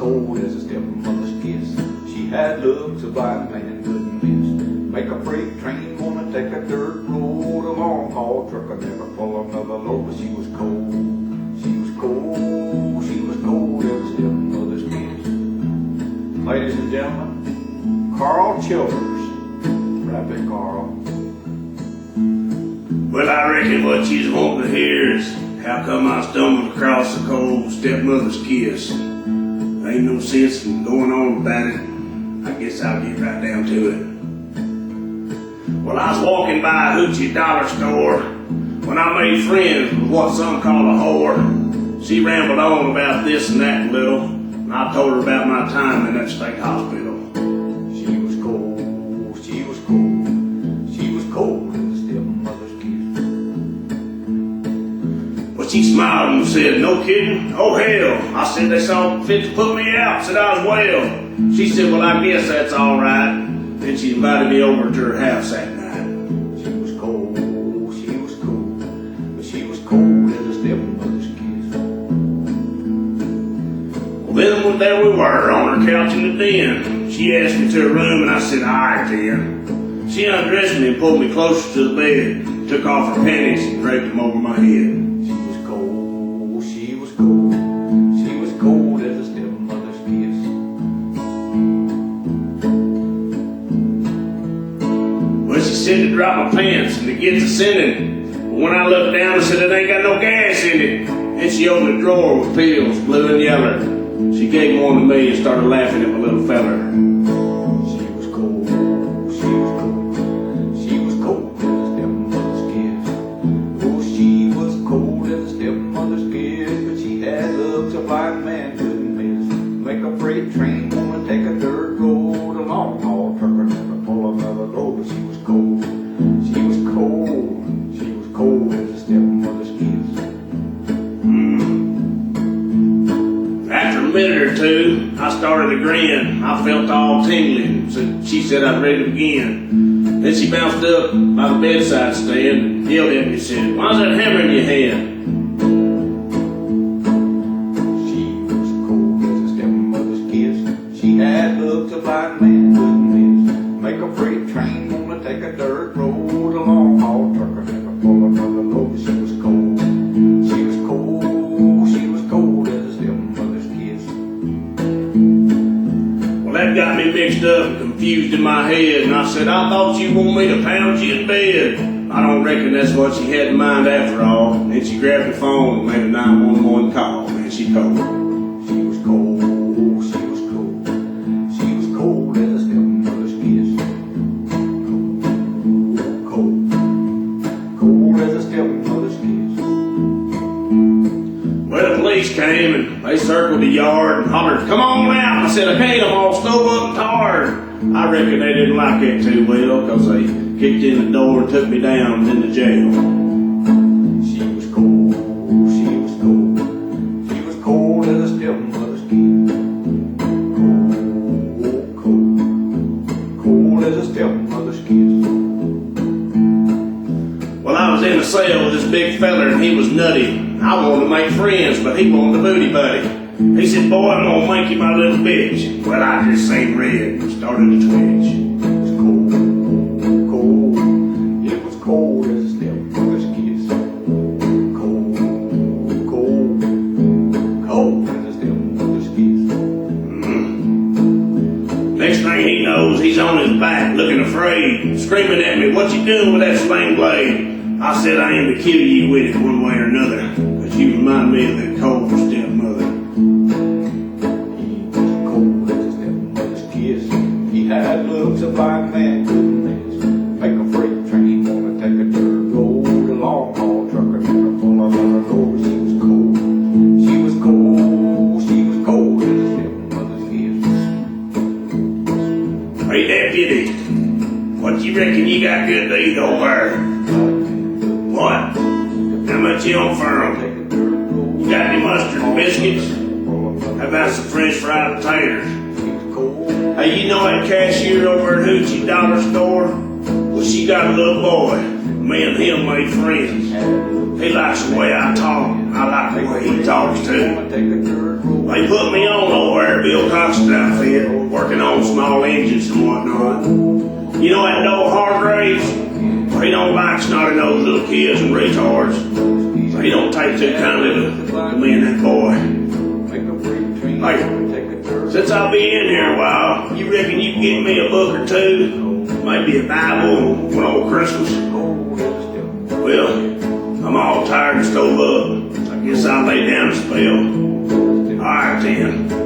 cold as a stepmother's kiss. She had looks a blind man couldn't miss. Make a freight train, wanna take a dirt road, a long haul trucker never pull another load. But she was cold, she was cold, she was cold as a stepmother's kiss. Ladies and gentlemen, Carl Childers. Rap it, Carl. Well, I reckon what you's wanting to hear is how come I stumbled across a cold stepmother's kiss. Ain't no sense in going on about it. I guess I'll get right down to it. Well, I was walking by a hoochie dollar store when I made friends with what some call a whore. She rambled on about this and that little, and I told her about my time in that state hospital. She was cold, she was cold, she was cold as a stepmother's kiss. Well, she smiled and said, "No kidding? Oh, hell." I said, "They saw fit to put me out." Said I was well. She said, "Well, I guess that's all right." Then she invited me over to her house that night. She was cold, but she was cold as a stepmother's kiss. Well, then there we were on her couch in the den. She asked me to her room and I said, "All right, then." She undressed me and pulled me closer to the bed, took off her panties and draped them over my head. She was cold, she was cold, she was cold as a stepmother's kiss. Well, she said to drop my pants and to get to sending. But when I looked down, I said, "It ain't got no gas in it." And she opened a drawer with pills, blue and yellow. She gave one to me and started laughing at my little feller. She was cold, she was cold, she was cold as a stepmother's kiss. Oh, she was cold as a stepmother's kiss, but she had looks a blind man couldn't miss. Make a freight train, wanna take a dirt road, a long haul trucker never pull another load. But she was cold, she was cold, she was cold as a stepmother's kiss. After a minute or two, I started to grin. I felt all tingling. So she said I'd ready to begin. Then she bounced up by the bedside stand and yelled at me and said, "Why's that hammer in your hand?" She was cold as a stepmother's kiss. She had looks a blind man couldn't miss. Make a freight train, wanna take a dirt road, a long haul trucker never pull another load. But she was cold, she was cold, she was cold as a stepmother's kiss. Well, that got me mixed up and confused in my head, and I said, "I thought you wanted me to pound you in bed." I don't reckon that's what she had in mind after all. Then she grabbed the phone and made a 911 call. Man, she cold. She was cold, she was cold, she was cold as a stepmother's kiss. Cold, cold as a stepmother's kiss. Well, the police came and they circled the yard and hollered, "Come on out." I said, "I can't, I'm all stove up and tired." I reckon they didn't like that too well, because they kicked in the door and took me down into jail. She was cold, she was cold, she was cold as a stepmother's kiss. Cold, cold, cold as a stepmother's kiss. Well, I was in a cell with this big feller and he was nutty. I wanted to make friends, but he wanted a booty buddy. He said, "Boy, I'm gonna make you my little bitch." Well, I just seen red and started to twitch. It was cold, cold, it was cold as a stepmother's kiss. Cold, cold, cold as a stepmother's kiss. Next thing he knows, he's on his back, looking afraid, screaming at me, "What you doing with that Slingblade?" I said, "I aim to kill you with it one way or another, because you remind me of that cold stepmother." He was cold as a stepmother's kiss. He had looks a blind man couldn't miss. Make a freight train, wanna take a dirt road, a long haul trucker never pull another load. She was cold, she was cold, she was cold as a stepmother's kiss. Hey, deputy, what you reckon you got good to eat over? What? How much you on for 'em? You got any mustard and biscuits? How about some French fried potatoes? Hey, you know that cashier over at Hoochie Dollar Store? Well, she got a little boy. Me and him made friends. He likes the way I talk. I I like the way he talks too. Take the dirt road. They put me on over there at Bill Constant's outfit, working on small engines and whatnot. You know that old Hargraves? Well, he don't like snotty-nosed little kids and retards. So he don't take too kindly to me and that boy. Make a break between Hey, take the dirt. since I'll be in here a while, you reckon you can get me a book or two? Maybe a Bible, one old Christmas? Cold as stepmother. Well, I'm all tired and stove up. I guess I'll lay down a spell. All right, then.